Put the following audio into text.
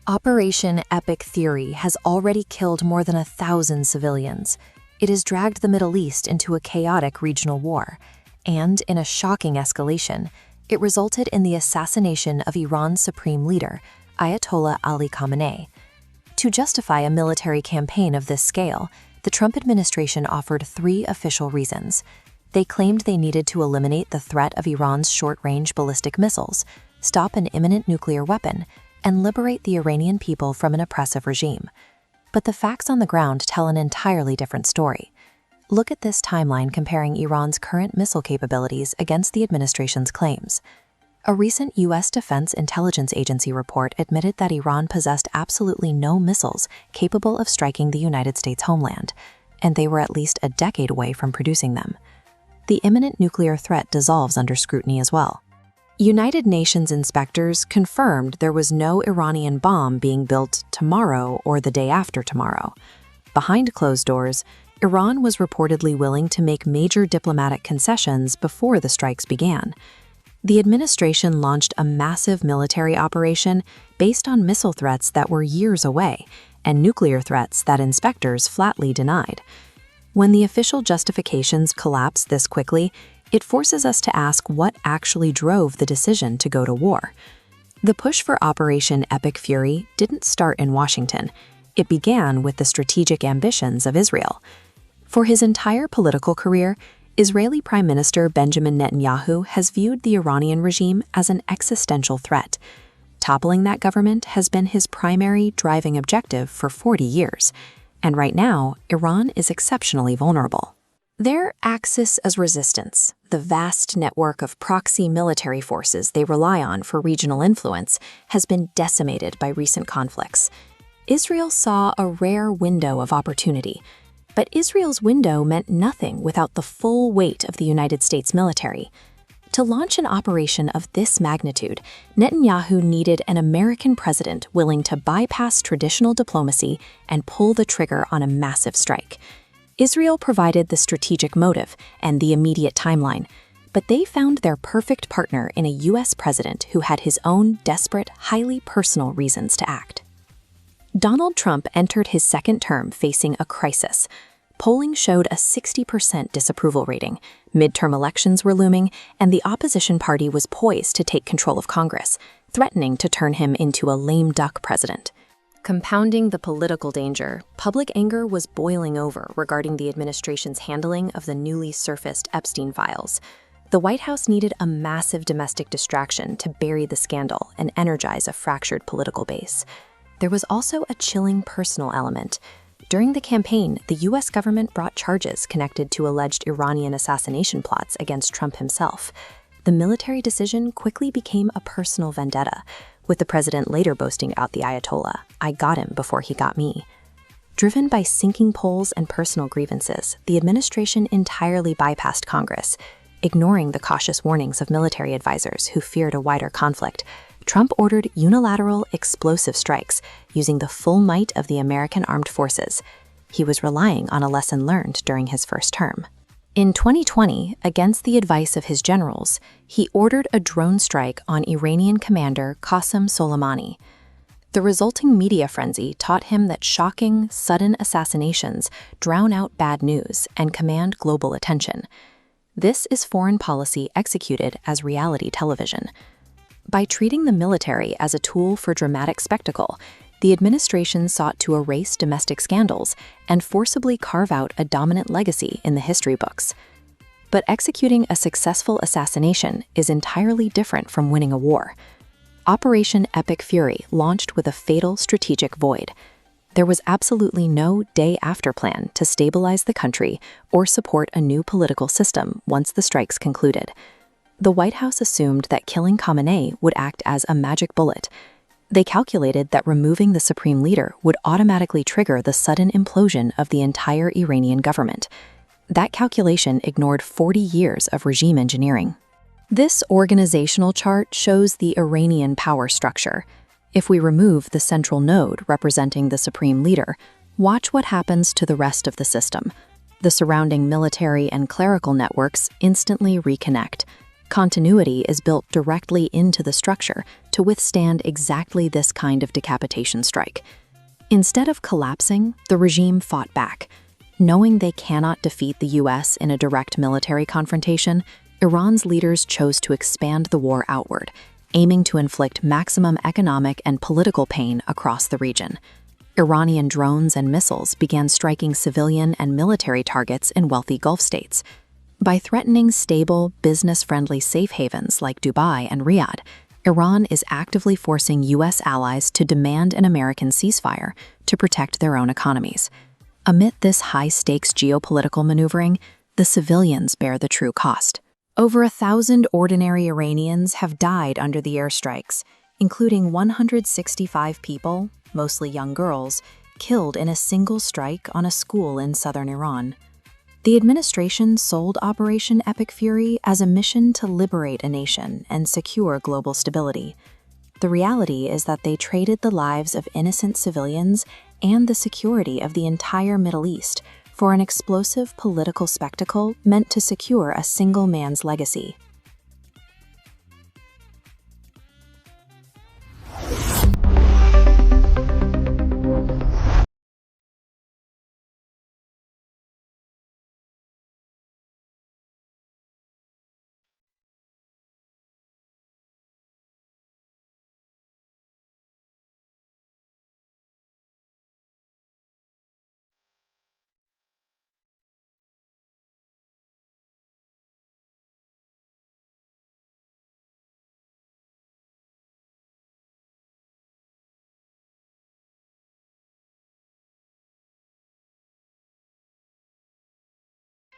Operation Epic Fury has already killed more than 1,000 civilians. It has dragged the Middle East into a chaotic regional war, and in a shocking escalation, it resulted in the assassination of Iran's supreme leader, Ayatollah Ali Khamenei. To justify a military campaign of this scale, the Trump administration offered 3 official reasons. They claimed they needed to eliminate the threat of Iran's short-range ballistic missiles, stop an imminent nuclear weapon, and liberate the Iranian people from an oppressive regime. But the facts on the ground tell an entirely different story. Look at this timeline comparing Iran's current missile capabilities against the administration's claims. A recent U.S. Defense Intelligence Agency report admitted that Iran possessed absolutely no missiles capable of striking the United States homeland, and they were at least a decade away from producing them. The imminent nuclear threat dissolves under scrutiny as well. United Nations inspectors confirmed there was no Iranian bomb being built tomorrow or the day after tomorrow. Behind closed doors, Iran was reportedly willing to make major diplomatic concessions before the strikes began. The administration launched a massive military operation based on missile threats that were years away and nuclear threats that inspectors flatly denied. When the official justifications collapse this quickly, it forces us to ask what actually drove the decision to go to war. The push for Operation Epic Fury didn't start in Washington. It began with the strategic ambitions of Israel. For his entire political career, Israeli Prime Minister Benjamin Netanyahu has viewed the Iranian regime as an existential threat. Toppling that government has been his primary driving objective for 40 years. And right now, Iran is exceptionally vulnerable. Their axis as resistance, the vast network of proxy military forces they rely on for regional influence, has been decimated by recent conflicts. Israel saw a rare window of opportunity, but Israel's window meant nothing without the full weight of the United States military. To launch an operation of this magnitude, Netanyahu needed an American president willing to bypass traditional diplomacy and pull the trigger on a massive strike. Israel provided the strategic motive and the immediate timeline, but they found their perfect partner in a U.S. president who had his own desperate, highly personal reasons to act. Donald Trump entered his second term facing a crisis. Polling showed a 60% disapproval rating, midterm elections were looming, and the opposition party was poised to take control of Congress, threatening to turn him into a lame duck president. Compounding the political danger, public anger was boiling over regarding the administration's handling of the newly surfaced Epstein files. The White House needed a massive domestic distraction to bury the scandal and energize a fractured political base. There was also a chilling personal element. During the campaign, the U.S. government brought charges connected to alleged Iranian assassination plots against Trump himself. The military decision quickly became a personal vendetta, with the president later boasting about the Ayatollah, "I got him before he got me." Driven by sinking polls and personal grievances, the administration entirely bypassed Congress. Ignoring the cautious warnings of military advisors who feared a wider conflict, Trump ordered unilateral, explosive strikes using the full might of the American armed forces. He was relying on a lesson learned during his first term. In 2020, against the advice of his generals, he ordered a drone strike on Iranian commander Qasem Soleimani. The resulting media frenzy taught him that shocking, sudden assassinations drown out bad news and command global attention. This is foreign policy executed as reality television. By treating the military as a tool for dramatic spectacle, the administration sought to erase domestic scandals and forcibly carve out a dominant legacy in the history books. But executing a successful assassination is entirely different from winning a war. Operation Epic Fury launched with a fatal strategic void. There was absolutely no day-after plan to stabilize the country or support a new political system once the strikes concluded. The White House assumed that killing Khamenei would act as a magic bullet. They calculated that removing the supreme leader would automatically trigger the sudden implosion of the entire Iranian government. That calculation ignored 40 years of regime engineering. This organizational chart shows the Iranian power structure. If we remove the central node representing the supreme leader, watch what happens to the rest of the system. The surrounding military and clerical networks instantly reconnect. Continuity is built directly into the structure to withstand exactly this kind of decapitation strike. Instead of collapsing, the regime fought back. Knowing they cannot defeat the US in a direct military confrontation, Iran's leaders chose to expand the war outward, aiming to inflict maximum economic and political pain across the region. Iranian drones and missiles began striking civilian and military targets in wealthy Gulf states. By threatening stable, business-friendly safe havens like Dubai and Riyadh, Iran is actively forcing US allies to demand an American ceasefire to protect their own economies. Amid this high-stakes geopolitical maneuvering, the civilians bear the true cost. Over 1,000 ordinary Iranians have died under the airstrikes, including 165 people, mostly young girls, killed in a single strike on a school in southern Iran. The administration sold Operation Epic Fury as a mission to liberate a nation and secure global stability. The reality is that they traded the lives of innocent civilians and the security of the entire Middle East for an explosive political spectacle meant to secure a single man's legacy.